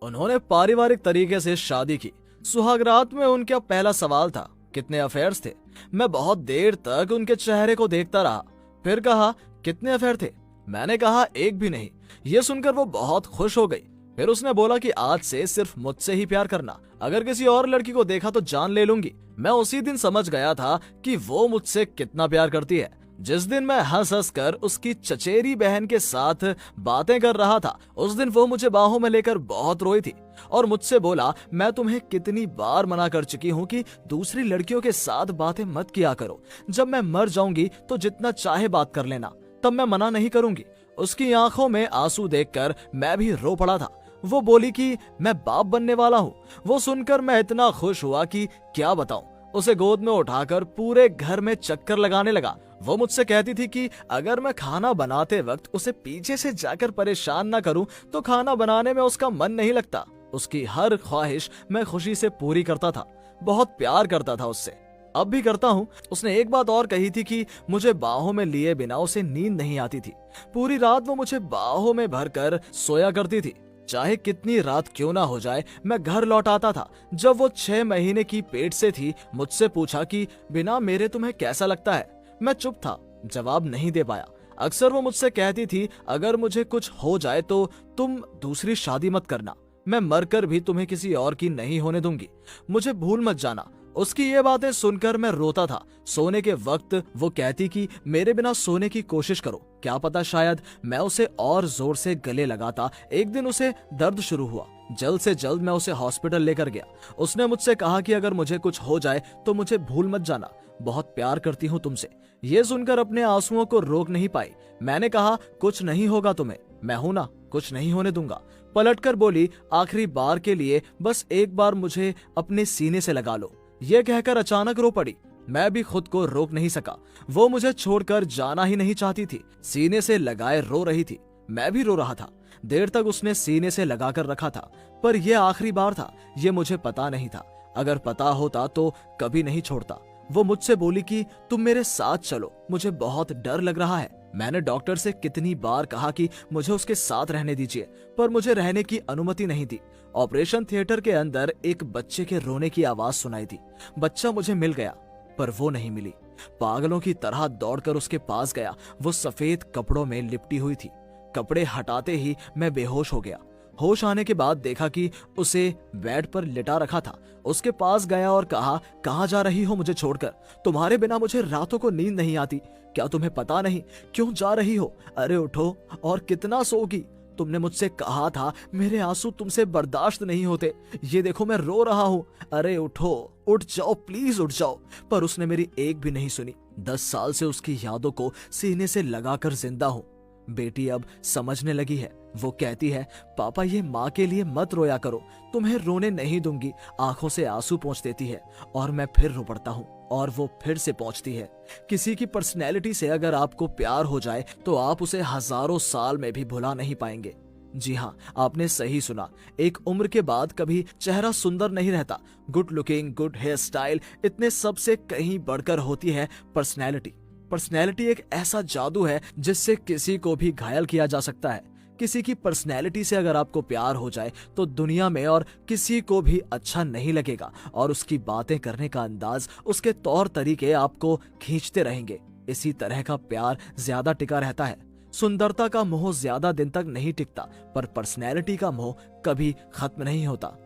उन्होंने पारिवारिक तरीके से शादी की। सुहागरात में उनका पहला सवाल था, कितने अफेयर्स थे। मैं बहुत देर तक उनके चेहरे को देखता रहा। फिर कहा, कितने अफेयर थे? मैंने कहा, एक भी नहीं। ये सुनकर वो बहुत खुश हो गई। फिर उसने बोला कि आज से सिर्फ मुझसे ही प्यार करना, अगर किसी और लड़की को देखा तो जान ले लूंगी। मैं उसी दिन समझ गया था कि वो मुझसे कितना प्यार करती है। जिस दिन मैं हंस हंस कर उसकी चचेरी बहन के साथ बातें कर रहा था, उस दिन वो मुझे बाहों में लेकर बहुत रोई थी और मुझसे बोला, मैं तुम्हें कितनी बार मना कर चुकी हूँ कि दूसरी लड़कियों के साथ बातें मत किया करो। जब मैं मर जाऊंगी तो जितना चाहे बात कर लेना, तब मैं मना नहीं करूंगी। उसकी आंखों में आंसू देखकर मैं भी रो पड़ा था। वो बोली कि मैं बाप बनने वाला हूँ। वो सुनकर मैं इतना खुश हुआ कि क्या बताऊं। उसे गोद में उठाकर पूरे घर में चक्कर लगाने लगा। वो मुझसे कहती थी कि अगर मैं खाना बनाते वक्त उसे पीछे से जाकर परेशान ना करूं तो खाना बनाने में उसका मन नहीं लगता। उसकी हर ख्वाहिश मैं खुशी से पूरी करता था। बहुत प्यार करता था उससे, अब भी करता हूँ। उसने एक बात और कही थी कि मुझे बाहों में लिए बिना उसे नींद नहीं आती थी। पूरी रात वो मुझे बाहों में भरकर सोया करती थी। चाहे कितनी रात क्यों ना हो जाए, मैं घर लौट आता था। जब वो 6 महीने की पेट से थी, मुझसे पूछा कि बिना मेरे तुम्हें कैसा लगता है। मैं चुप था, जवाब नहीं दे पाया। अक्सर वो मुझसे कहती थी, अगर मुझे कुछ हो जाए तो तुम दूसरी शादी मत करना। मैं मरकर भी तुम्हें किसी और की नहीं होने दूंगी। मुझे भूल मत जाना। उसकी ये बातें सुनकर मैं रोता था। सोने के वक्त वो कहती कि मेरे बिना सोने की कोशिश करो। क्या पता शायद मैं उसे और जोर से गले लगाता। एक दिन उसे दर्द शुरू हुआ। जल्द से जल्द मैं उसे हॉस्पिटल लेकर गया। उसने मुझसे कहा कि अगर मुझे कुछ हो जाए तो मुझे भूल मत जाना, बहुत प्यार करती हूँ तुमसे। ये सुनकर अपने आंसुओं को रोक नहीं पाई। मैंने कहा, कुछ नहीं होगा तुम्हें, मैं हूं ना, कुछ नहीं होने दूंगा। पलटकर बोली, आखिरी बार के लिए बस एक बार मुझे अपने सीने से लगा लो। ये कहकर अचानक रो पड़ी। मैं भी खुद को रोक नहीं सका। वो मुझे छोड़कर जाना ही नहीं चाहती थी। सीने से लगाए रो रही थी। मैं भी रो रहा था। देर तक उसने सीने से लगाकर रखा था, पर यह आखिरी बार था। ये मुझे पता नहीं था। अगर पता होता तो कभी नहीं छोड़ता। वो मुझसे बोली कि तुम मेरे साथ चलो, मुझे बहुत डर लग रहा है। मैंने डॉक्टर से कितनी बार कहा कि मुझे उसके साथ रहने दीजिए, पर मुझे रहने की अनुमति नहीं दी। ऑपरेशन थिएटर के अंदर एक बच्चे के रोने की आवाज सुनाई दी। बच्चा मुझे मिल गया, पर वो नहीं मिली। पागलों की तरह दौड़कर उसके पास गया। वो सफेद कपड़ों में लिपटी हुई थी। कपड़े हटाते ही मैं बेहोश हो गया। होश आने के बाद देखा कि उसे बेड पर लिटा रखा था। उसके पास गया और कहा, कहाँ जा रही हो मुझे छोड़कर? तुम्हारे बिना मुझे रातों को नींद नहीं आती। क्या तुम्हें पता नहीं क्यों जा रही हो? अरे उठो, और कितना सोगी? तुमने मुझसे कहा था मेरे आंसू तुमसे बर्दाश्त नहीं होते। ये देखो मैं रो रहा हूँ। अरे उठो, उठ जाओ, प्लीज उठ जाओ। पर उसने मेरी एक भी नहीं सुनी। 10 साल से उसकी यादों को सीने से लगाकर जिंदा हूँ। बेटी अब समझने लगी है। वो कहती है, पापा ये माँ के लिए मत रोया करो, तुम्हें रोने नहीं दूंगी। आंखों से आंसू पोंछ देती है और मैं फिर रो पड़ता हूँ और वो फिर से पहुंचती है। किसी की पर्सनैलिटी से अगर आपको प्यार हो जाए तो आप उसे हजारों साल में भी भुला नहीं पाएंगे। जी हाँ, आपने सही सुना। एक उम्र के बाद कभी चेहरा सुंदर नहीं रहता। Good looking, good hair style, इतने सब से कहीं बढ़कर होती है पर्सनैलिटी। पर्सनैलिटी एक ऐसा जादू है जिससे किसी को भी घायल किया जा सकता है। किसी की पर्सनैलिटी से अगर आपको प्यार हो जाए तो दुनिया में और किसी को भी अच्छा नहीं लगेगा और उसकी बातें करने का अंदाज, उसके तौर तरीके आपको खींचते रहेंगे। इसी तरह का प्यार ज्यादा टिका रहता है। सुंदरता का मोह ज्यादा दिन तक नहीं टिकता, पर पर्सनैलिटी का मोह कभी खत्म नहीं होता।